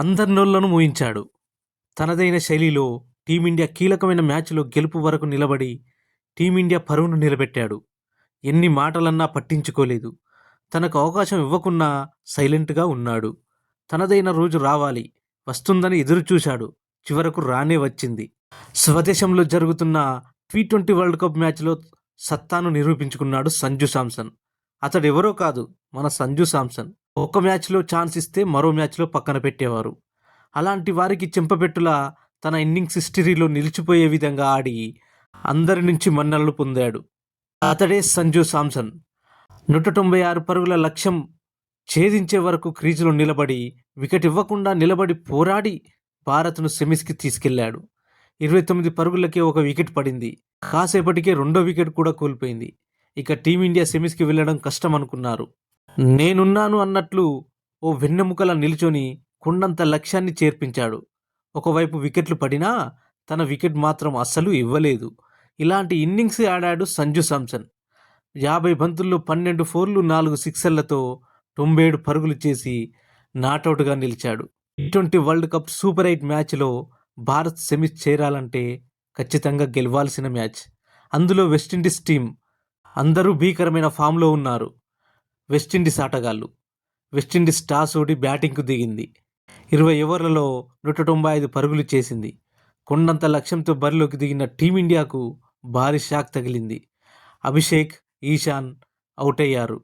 అందరినోళ్లను మూయించాడు. తనదైన శైలిలో టీమిండియా కీలకమైన మ్యాచ్లో గెలుపు వరకు నిలబడి టీమిండియా పరువును నిలబెట్టాడు. ఎన్ని మాటలన్నా పట్టించుకోలేదు. తనకు అవకాశం ఇవ్వకున్నా సైలెంట్గా ఉన్నాడు. తనదైన రోజు రావాలి, వస్తుందని ఎదురుచూశాడు. చివరకు రానే వచ్చింది. స్వదేశంలో జరుగుతున్న T20 వరల్డ్ కప్ మ్యాచ్లో సత్తాను నిరూపించుకున్నాడు సంజు శాంసన్. అతడెవరో కాదు, మన సంజు శాంసన్. ఒక మ్యాచ్లో ఛాన్స్ ఇస్తే మరో మ్యాచ్లో పక్కన పెట్టేవారు. అలాంటి వారికి చెంపపెట్టులా తన ఇన్నింగ్స్ హిస్టరీలో నిలిచిపోయే విధంగా ఆడి అందరి నుంచి మన్ననలు పొందాడు. అతడే సంజు శాంసన్. 196 పరుగుల లక్ష్యం ఛేదించే వరకు క్రీజులో నిలబడి వికెట్ ఇవ్వకుండా నిలబడి పోరాడి భారత్ను సెమీస్కి తీసుకెళ్లాడు. 29 పరుగులకే ఒక వికెట్ పడింది. కాసేపటికే రెండో వికెట్ కూడా కోల్పోయింది. ఇక టీమిండియా సెమీస్కి వెళ్లడం కష్టం అనుకున్నారు. నేనున్నాను అన్నట్లు ఓ వెన్నెముకలా నిల్చొని కొండంత లక్ష్యాన్ని చేర్పించాడు. ఒకవైపు వికెట్లు పడినా తన వికెట్ మాత్రం అస్సలు ఇవ్వలేదు. ఇలాంటి ఇన్నింగ్స్ ఆడాడు సంజు శాంసన్. 50 బంతుల్లో 12 ఫోర్లు 4 సిక్సర్లతో 97 పరుగులు చేసి నాటౌట్గా నిలిచాడు. T20 వరల్డ్ కప్ సూపర్ 8 మ్యాచ్లో భారత్ సెమీస్ చేరాలంటే ఖచ్చితంగా గెలవాల్సిన మ్యాచ్. అందులో వెస్టిండీస్ టీం అందరూ భీకరమైన ఫామ్లో ఉన్నారు. వెస్టిండీస్ ఆటగాళ్ళు. వెస్టిండీస్ టాస్ ఓడి బ్యాటింగ్కు దిగింది. 20 ఓవర్లలో 195 పరుగులు చేసింది. కొండంత లక్ష్యంతో బరిలోకి దిగిన టీమిండియాకు భారీ షాక్ తగిలింది. అభిషేక్, ఈశాన్ అవుట్ అయ్యారు.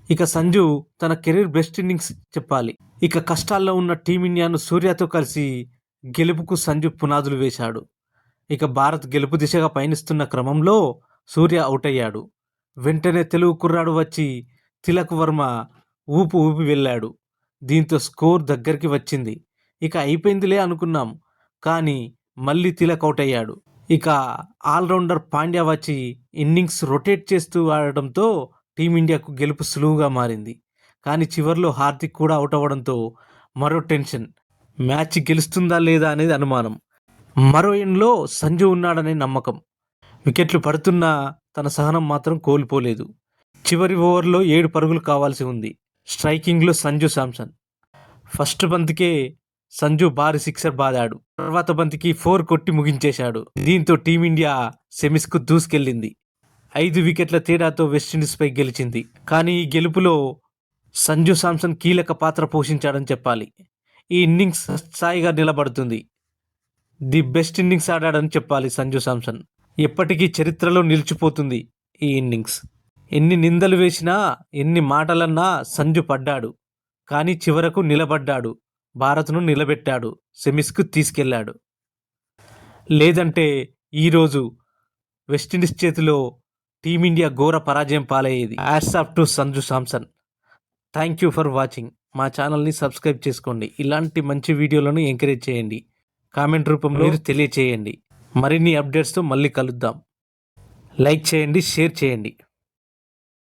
ఇక సంజు తన కెరీర్ బెస్ట్ ఇన్నింగ్స్ చెప్పాలి. ఇక కష్టాల్లో ఉన్న టీమిండియాను సూర్యతో కలిసి గెలుపుకు సంజు పునాదులు వేశాడు. ఇక భారత్ గెలుపు దిశగా పయనిస్తున్న క్రమంలో సూర్య అవుట్ అయ్యాడు. వెంటనే తెలుగు కుర్రాడు వచ్చి తిలక్ వర్మ ఊపి వెళ్ళాడు. దీంతో స్కోర్ దగ్గరికి వచ్చింది. ఇక అయిపోయిందిలే అనుకున్నాం, కానీ మళ్ళీ తిలక్ అవుట్ అయ్యాడు. ఇక ఆల్రౌండర్ పాండ్యా వచ్చి ఇన్నింగ్స్ రొటేట్ చేస్తూ ఆడడంతో టీమిండియాకు గెలుపు సులువుగా మారింది. కానీ చివరిలో హార్దిక్ కూడా అవుట్ అవ్వడంతో మరో టెన్షన్. మ్యాచ్ గెలుస్తుందా లేదా అనేది అనుమానం. మరో ఎండ్లో సంజు ఉన్నాడనే నమ్మకం. వికెట్లు పడుతున్నా తన సహనం మాత్రం కోల్పోలేదు. చివరి ఓవర్లో 7 పరుగులు కావాల్సి ఉంది. స్ట్రైకింగ్లో సంజు శాంసన్. ఫస్ట్ బంతికే సంజు భారీ సిక్సర్ బాదాడు. తర్వాత బంతికి 4 కొట్టి ముగించేశాడు. దీంతో టీమిండియా సెమీస్కు దూసుకెళ్లింది. 5 వికెట్ల తేడాతో వెస్టిండీస్పై గెలిచింది. కానీ ఈ గెలుపులో సంజు శాంసన్ కీలక పాత్ర పోషించాడని చెప్పాలి. ఈ ఇన్నింగ్స్ స్థాయిగా నిలబడుతుంది. ది బెస్ట్ ఇన్నింగ్స్ ఆడాడని చెప్పాలి సంజు శాంసన్. ఎప్పటికీ చరిత్రలో నిలిచిపోతుంది ఈ ఇన్నింగ్స్. ఎన్ని నిందలు వేసినా, ఎన్ని మాటలన్నా సంజు పడ్డాడు. కానీ చివరకు నిలబడ్డాడు. భారత్ను నిలబెట్టాడు. సెమీస్కు తీసుకెళ్లాడు. లేదంటే ఈరోజు వెస్టిండీస్ చేతిలో టీమిండియా ఘోర పరాజయం పాలయ్యేది. Hats off to Sanju Samson. Thank you for watching. మా ఛానల్ని సబ్స్క్రైబ్ చేసుకోండి. ఇలాంటి మంచి వీడియోలను ఎంకరేజ్ చేయండి. కామెంట్ రూపంలో మీరు తెలియచేయండి. మరిన్ని అప్డేట్స్తో మళ్ళీ కలుద్దాం. లైక్ చేయండి, షేర్ చేయండి.